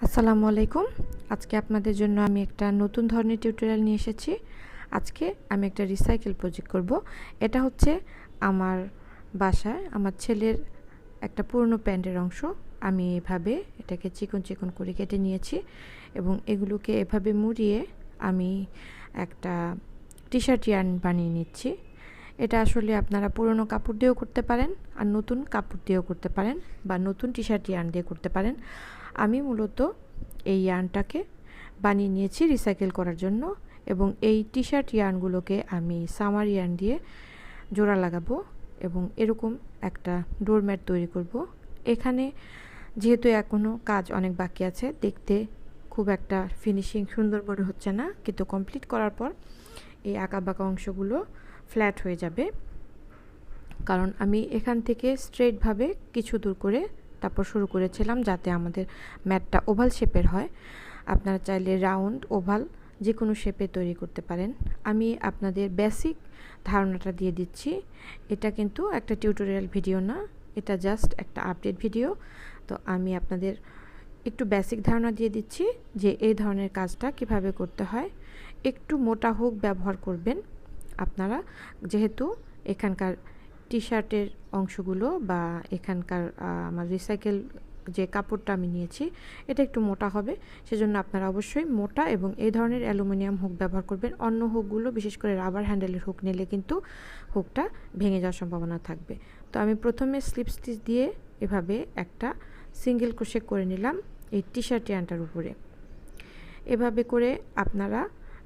আসসালামু আলাইকুম। আজকে আপনাদের জন্য আমি একটা নতুন ধরনের টিউটোরিয়াল নিয়ে এসেছি। আজকে আমি একটা রিসাইকেল প্রজেক্ট করব। এটা হচ্ছে আমার বাসায় আমার ছেলের একটা পুরনো প্যান্টের অংশ। আমি এভাবে এটাকে চিকন চিকন করে কেটে নিয়েছি এবং এগুলোকে এভাবে মুড়িয়ে আমি একটা টি-শার্ট ইয়ার্ন বানিয়ে নিচ্ছি। এটা আসলে আপনারা পুরনো কাপড় দিয়েও করতে পারেন আর নতুন কাপড় দিয়েও করতে পারেন বা নতুন টি-শার্ট ইয়ার্ন দিয়ে করতে পারেন। আমি মূলত এই ইয়ার্নটাকে বানিয়ে নিয়েছি রিসাইকেল করার জন্য এবং এই টি-শার্ট ইয়ার্নগুলোকে আমি সামার ইয়ার্ন দিয়ে জোড়া লাগাবো এবং এরকম একটা ডোরম্যাট তৈরি করব। এখানে যেহেতু এখনও কাজ অনেক বাকি আছে, দেখতে খুব একটা ফিনিশিং সুন্দর মনে হচ্ছে না, কিন্তু কমপ্লিট করার পর এই আঁকাবাঁকা অংশগুলো ফ্ল্যাট হয়ে যাবে। কারণ আমি এখান থেকে স্ট্রেটভাবে কিছু দূর করে তারপর শুরু করেছিলাম যাতে আমাদের ম্যাটটা ওভাল শেপের হয়। আপনারা চাইলে রাউন্ড, ওভাল যে কোনো শেপে তৈরি করতে পারেন। আমি আপনাদের বেসিক ধারণাটা দিয়ে দিচ্ছি। এটা কিন্তু একটা টিউটোরিয়াল ভিডিও না, এটা জাস্ট একটা আপডেট ভিডিও। তো আমি আপনাদের একটু বেসিক ধারণা দিয়ে দিচ্ছি যে এই ধরনের কাজটা কিভাবে করতে হয়। একটু মোটা হুক ব্যবহার করবেন আপনারা, যেহেতু এখানকার টি-শার্টের অংশগুলো বা এখানকার আমার রিসাইকেল যে কাপড়টা আমি নিয়েছি এটা একটু মোটা হবে, সেজন্য আপনারা অবশ্যই মোটা এবং এই ধরনের অ্যালুমিনিয়াম হুক ব্যবহার করবেন। অন্য হুকগুলো বিশেষ করে রাবার হ্যান্ডেলের হুক নিলে কিন্তু হুকটা ভেঙে যাওয়ার সম্ভাবনা থাকবে। তো আমি প্রথমে স্লিপ স্টিচ দিয়ে এভাবে একটা সিঙ্গেল ক্রোশে করে নিলাম এই টি-শার্ট ইয়ার্নটার উপরে। এভাবে করে আপনারা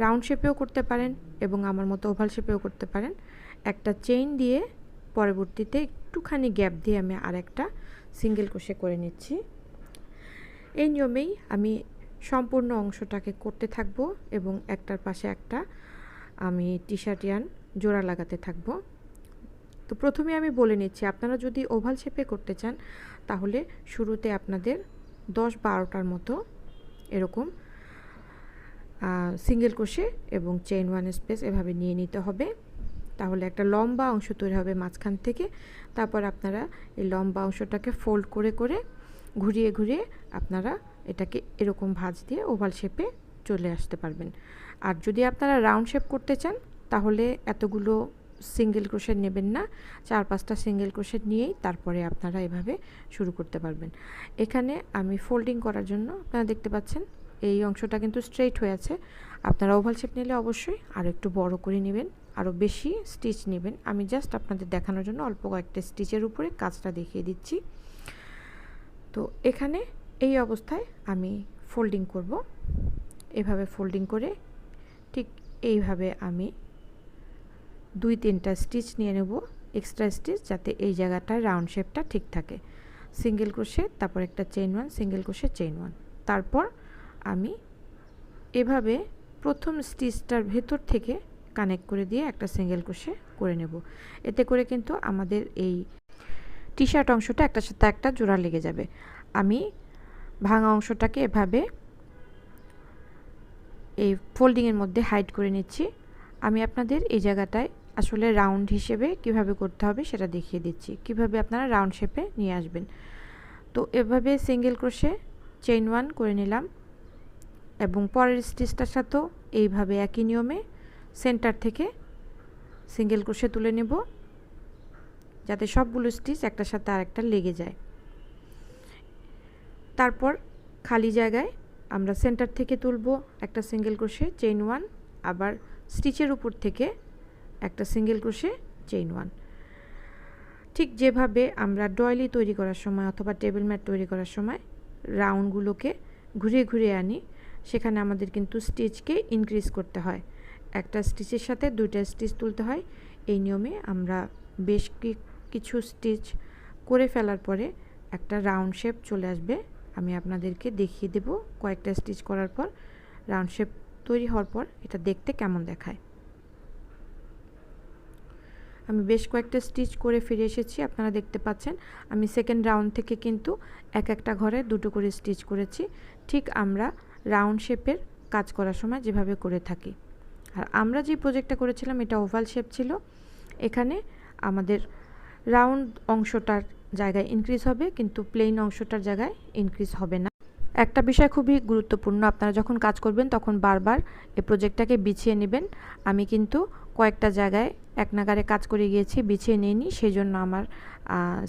রাউন্ড শেপেও করতে পারেন এবং আমার মতো ওভাল শেপেও করতে পারেন। একটা চেইন দিয়ে পরবর্তীতে একটুখানি গ্যাপ দিয়ে আমি আরেকটা সিঙ্গেল ক্রোশে করে নিচ্ছি। এই নিয়মেই আমি সম্পূর্ণ অংশটাকে করতে থাকব এবং একটার পাশে একটা আমি টি-শার্ট ইয়ার্ন জোড়া লাগাতে থাকব। তো প্রথমে আমি বলে নিচ্ছি, আপনারা যদি ওভাল শেপে করতে চান তাহলে শুরুতে আপনাদের 10-12টার মতো এরকম সিঙ্গেল ক্রোশে এবং চেইন ওয়ান স্পেস এভাবে নিয়ে নিতে হবে। তাহলে একটা লম্বা অংশ তৈরি হবে মাঝখান থেকে। তারপর আপনারা এই লম্বা অংশটাকে ফোল্ড করে করে ঘুরিয়ে ঘুরিয়ে আপনারা এটাকে এরকম ভাঁজ দিয়ে ওভাল শেপে চলে আসতে পারবেন। আর যদি আপনারা রাউন্ড শেপ করতে চান তাহলে এতগুলো সিঙ্গেল ক্রোশেট নেবেন না, 4-5টা সিঙ্গেল ক্রোশেট নিয়েই তারপরে আপনারা এভাবে শুরু করতে পারবেন। এখানে আমি ফোল্ডিং করার জন্য আপনারা দেখতে পাচ্ছেন এই অংশটা কিন্তু স্ট্রেইট হয়ে আছে। আপনারা ওভাল শেপ নিলে অবশ্যই আরও একটু বড় করে নেবেন, আরও বেশি স্টিচ নেবেন। আমি জাস্ট আপনাদের দেখানোর জন্য অল্প কয়েকটা স্টিচের উপরে কাজটা দেখিয়ে দিচ্ছি। তো এখানে এই অবস্থায় আমি ফোল্ডিং করব। এভাবে ফোল্ডিং করে ঠিক এইভাবে আমি 2-3টা স্টিচ নিয়ে নেব, এক্সট্রা স্টিচ, যাতে এই জায়গাটায় রাউন্ড শেপটা ঠিক থাকে। সিঙ্গেল ক্রোশে, তারপর একটা chain one, single crochet, chain one. তারপর আমি এভাবে প্রথম স্টিচটার ভেতর থেকে কানেক্ট করে দিয়ে একটা সিঙ্গেল ক্রোশে করে নেব। এতে করে কিন্তু আমাদের এই টি-শার্ট অংশটা একটার সাথে একটা জোড়া লেগে যাবে। আমি ভাঙা অংশটাকে এভাবে এই ফোল্ডিংয়ের মধ্যে হাইড করে নিচ্ছি। আমি আপনাদের এই জায়গাটায় আসলে রাউন্ড হিসেবে কিভাবে করতে হবে সেটা দেখিয়ে দিচ্ছি, কিভাবে আপনারা রাউন্ড শেপে নিয়ে আসবেন। তো এভাবে সিঙ্গেল ক্রোশে চেইন ওয়ান করে নিলাম এবং পরের স্টিচটার সাথেও এইভাবে একই নিয়মে সেন্টার থেকে সিঙ্গেল ক্রোশে তুলে নেব যাতে সবগুলো স্টিচ একটার সাথে আরেকটা লেগে যায়। তারপর খালি জায়গায় আমরা সেন্টার থেকে তুলব একটা সিঙ্গেল ক্রোশে, চেইন ওয়ান, আবার স্টিচের উপর থেকে একটা সিঙ্গেল ক্রোশে, চেইন ওয়ান। ঠিক যেভাবে আমরা ডয়েলি তৈরি করার সময় অথবা টেবিল ম্যাট তৈরি করার সময় রাউন্ডগুলোকে ঘুরিয়ে ঘুরিয়ে আনি, সেখানে আমাদের কিন্তু স্টিচকে ইনক্রিজ করতে হয়। একটা স্টিচের সাথে 2টা স্টিচ তুলতে হয়। এই নিয়মে আমরা বেশ কিছু স্টিচ করে ফেলার পরে একটা রাউন্ড শেপ চলে আসবে। আমি আপনাদেরকে দেখিয়ে দেব কয়েকটা স্টিচ করার পর রাউন্ড শেপ তৈরি হওয়ার পর এটা দেখতে কেমন দেখায়। আমি বেশ কয়েকটা স্টিচ করে ফিরে এসেছি, আপনারা দেখতে পাচ্ছেন। আমি সেকেন্ড রাউন্ড থেকে কিন্তু একটা ঘরে 2টো করে স্টিচ করেছি, ঠিক আমরা রাউন্ড শেপের কাজ করার সময় যেভাবে করে থাকি। আর আমরা যে প্রজেক্টটা করেছিলাম এটা ওভাল শেপ ছিল। এখানে আমাদের রাউন্ড অংশটার জায়গায় ইনক্রিজ হবে কিন্তু প্লেন অংশটার জায়গায় ইনক্রিজ হবে না। একটা বিষয় খুবই গুরুত্বপূর্ণ, আপনারা যখন কাজ করবেন তখন বারবার এই প্রজেক্টটাকে বিছিয়ে নেবেন। আমি কিন্তু কয়েকটা জায়গায় এক নাগাড়ে কাজ করে গিয়েছি, বিছিয়ে নিইনি, সেই জন্য আমার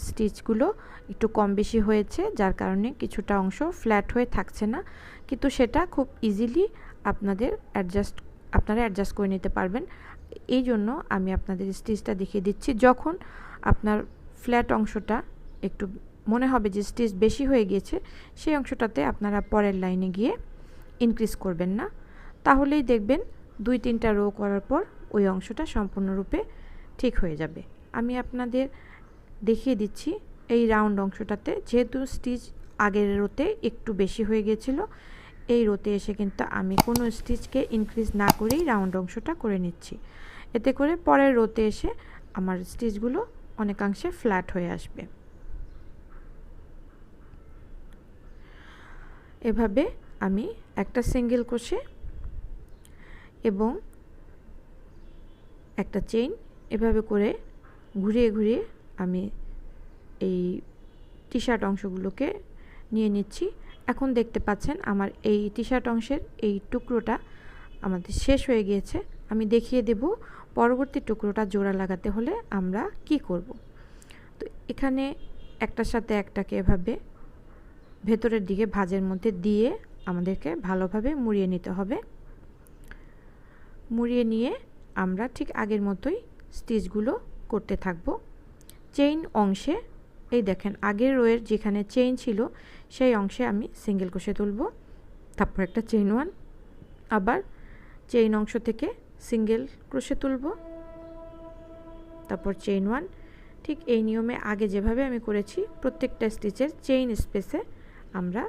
স্টিচগুলো একটু কম বেশি হয়েছে, যার কারণে কিছুটা অংশ ফ্ল্যাট হয়ে থাকছে না, কিন্তু সেটা খুব ইজিলি আপনারা অ্যাডজাস্ট করে নিতে পারবেন। এই জন্য আমি আপনাদের স্টিচটা দেখিয়ে দিচ্ছি। যখন আপনার ফ্ল্যাট অংশটা একটু মনে হবে যে স্টিচ বেশি হয়ে গিয়েছে, সেই অংশটাতে আপনারা পরের লাইনে গিয়ে ইনক্রিজ করবেন না, তাহলেই দেখবেন 2-3টা রো করার পর ওই অংশটা সম্পূর্ণরূপে ঠিক হয়ে যাবে। আমি আপনাদের দেখিয়ে দিচ্ছি এই রাউন্ড অংশটাতে, যেহেতু স্টিচ আগের রোতে একটু বেশি হয়ে গিয়েছিল, এই রোতে এসে কিন্তু আমি কোনো স্টিচকে ইনক্রিজ না করেই রাউন্ড অংশটা করে নিচ্ছি। এতে করে পরের রোতে এসে আমার স্টিচগুলো অনেকাংশে ফ্ল্যাট হয়ে আসবে। এভাবে আমি একটা সিঙ্গেল ক্রোশে এবং একটা চেইন এভাবে করে ঘুরিয়ে ঘুরিয়ে আমি এই টি শার্ট অংশগুলোকে নিয়ে নিচ্ছি। এখন দেখতে পাচ্ছেন আমার এই টি শার্ট অংশের এই টুকরোটা আমাদের শেষ হয়ে গিয়েছে। আমি দেখিয়ে দেব পরবর্তী টুকরোটা জোড়া লাগাতে হলে আমরা কি করব। তো এখানে একটার সাথে একটাকে এভাবে ভেতরের দিকে ভাঁজের মধ্যে দিয়ে আমাদেরকে ভালোভাবে মুড়িয়ে নিতে হবে। মুড়িয়ে নিয়ে আমরা ঠিক আগের মতোই স্টিচগুলো করতে থাকব। চেইন অংশে এই দেখেন আগের রোয়ের যেখানে চেইন ছিল সেই অংশে আমি সিঙ্গেল ক্রোশে তুলব, তারপর একটা চেইন 1, আবার চেইন অংশ থেকে সিঙ্গেল ক্রোশে তুলব, তারপর চেইন 1। ঠিক এই নিয়মে আগে যেভাবে আমি করেছি প্রত্যেকটা স্টিচের চেইন স্পেসে আমরা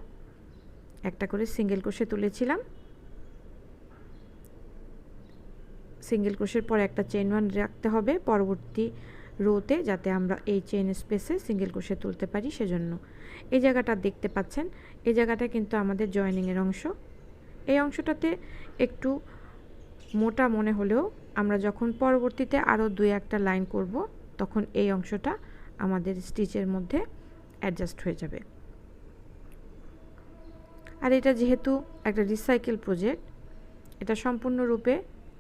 একটা করে সিঙ্গেল ক্রোশে তুলেছিলাম। সিঙ্গেল ক্রোশের পর একটা চেইন 1 রাখতে হবে পরবর্তী রোতে, যাতে আমরা এই চেইন স্পেসে সিঙ্গেল ক্রোশে তুলতে পারি। সেজন্য এই জায়গাটা দেখতে পাচ্ছেন, এই জায়গাটা কিন্তু আমাদের জয়েনিংয়ের অংশ। এই অংশটাতে একটু মোটা মনে হলেও আমরা যখন পরবর্তীতে আরও 2-1টা লাইন করব তখন এই অংশটা আমাদের স্টিচের মধ্যে অ্যাডজাস্ট হয়ে যাবে। আর এটা যেহেতু একটা রিসাইকেল প্রজেক্ট, এটা সম্পূর্ণরূপে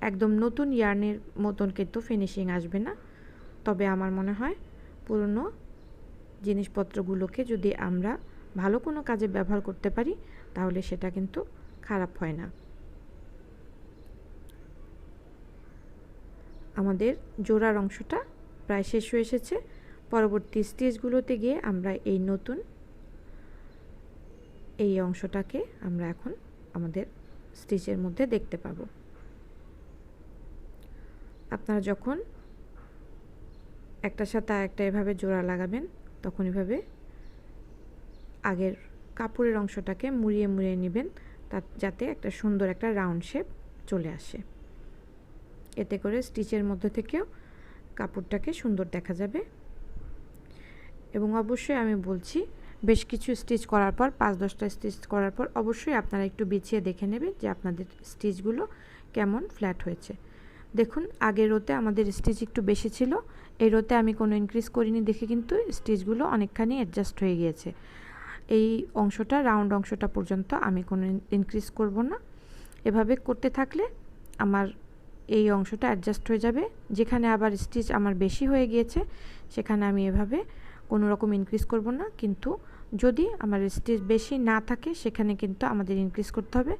একদম নতুন ইয়ার্নের মতন কিন্তু ফিনিশিং আসবে না, তবে আমার মনে হয় পুরনো জিনিসপত্রগুলোকে যদি আমরা ভালো কোনো কাজে ব্যবহার করতে পারি তাহলে সেটা কিন্তু খারাপ হয় না। আমাদের জোড়ার অংশটা প্রায় শেষ হয়ে এসেছে। পরবর্তী স্টেজগুলোতে গিয়ে আমরা এই নতুন এই অংশটাকে আমরা এখন আমাদের স্টিচের মধ্যে দেখতে পাবো। আপনারা যখন একটার সাথে আরেকটা এভাবে জোড়া লাগাবেন তখন এভাবে আগের কাপড়ের অংশটাকে মুড়িয়ে মুড়িয়ে নেবেন, যাতে একটা সুন্দর একটা রাউন্ড শেপ চলে আসে। এতে করে স্টিচের মধ্যে থেকেও কাপড়টাকে সুন্দর দেখা যাবে। এবং অবশ্যই আমি বলছি, বেশ কিছু স্টিচ করার পর 5-10টা স্টিচ করার পর অবশ্যই আপনারা একটু বিছিয়ে দেখে নেবেন যে আপনাদের স্টিচগুলো কেমন ফ্ল্যাট হয়েছে। দেখুন আগের রোতে আমাদের স্টিচ একটু বেশি ছিল, এই রোতে আমি কোনো ইনক্রিজ করিনি দেখে কিন্তু স্টিচগুলো অনেকখানি অ্যাডজাস্ট হয়ে গিয়েছে। এই অংশটা রাউন্ড অংশটা পর্যন্ত আমি কোনো ইনক্রিজ করব না। এভাবে করতে থাকলে আমার এই অংশটা অ্যাডজাস্ট হয়ে যাবে। যেখানে আবার স্টিচ আমার বেশি হয়ে গিয়েছে সেখানে আমি এভাবে কোনো রকম ইনক্রিজ করব না, কিন্তু যদি আমার স্টিচ বেশি না থাকে সেখানে কিন্তু আমাদের ইনক্রিজ করতে হবে।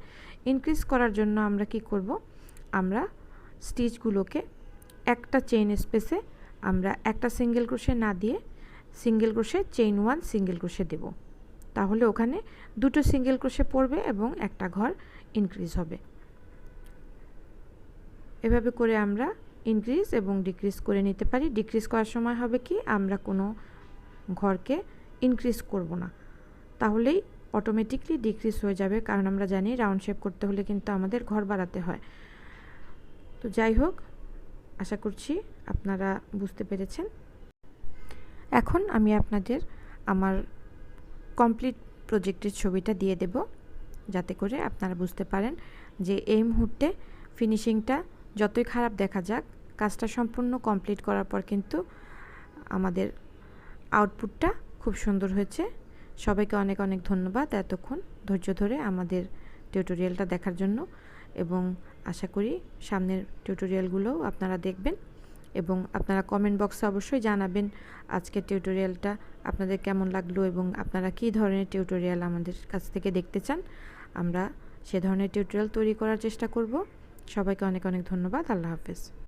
ইনক্রিজ করার জন্য আমরা কি করব, আমরা স্টিচগুলোকে একটা চেইন স্পেসে আমরা একটা সিঙ্গেল ক্রোশে না দিয়ে single crochet chain 1 single crochet দেব, তাহলে ওখানে দুটো সিঙ্গেল ক্রোশে পড়বে এবং একটা ঘর ইনক্রিজ হবে। এভাবে করে আমরা ইনক্রিজ এবং ডিক্রিজ করে নিতে পারি। ডিক্রিজ করার সময় হবে কি, আমরা কোনো ঘরকে ইনক্রিজ করব না, তাহলেই অটোমেটিকলি ডিক্রিজ হয়ে যাবে, কারণ আমরা জানি রাউন্ড শেপ করতে হলে কিন্তু আমাদের ঘর বাড়াতে হয়। তো যাই হোক, আশা করছি আপনারা বুঝতে পেরেছেন। এখন আমি আপনাদের আমার কমপ্লিট প্রজেক্টের ছবিটা দিয়ে দেব, যাতে করে আপনারা বুঝতে পারেন যে এই মুহূর্তে ফিনিশিংটা যতই খারাপ দেখা যাক, কাজটা সম্পূর্ণ কমপ্লিট করার পর কিন্তু আমাদের আউটপুটটা খুব সুন্দর হয়েছে। সবাইকে অনেক অনেক ধন্যবাদ এতক্ষণ ধৈর্য ধরে আমাদের টিউটোরিয়ালটা দেখার জন্য, এবং আশা করি সামনের টিউটোরিয়ালগুলোও আপনারা দেখবেন এবং আপনারা কমেন্ট বক্সে অবশ্যই জানাবেন আজকের টিউটোরিয়ালটা আপনাদের কেমন লাগলো এবং আপনারা কী ধরনের টিউটোরিয়াল আমাদের কাছ থেকে দেখতে চান। আমরা সে ধরনের টিউটোরিয়াল তৈরি করার চেষ্টা করব। সবাইকে অনেক অনেক ধন্যবাদ। আল্লাহ হাফেজ।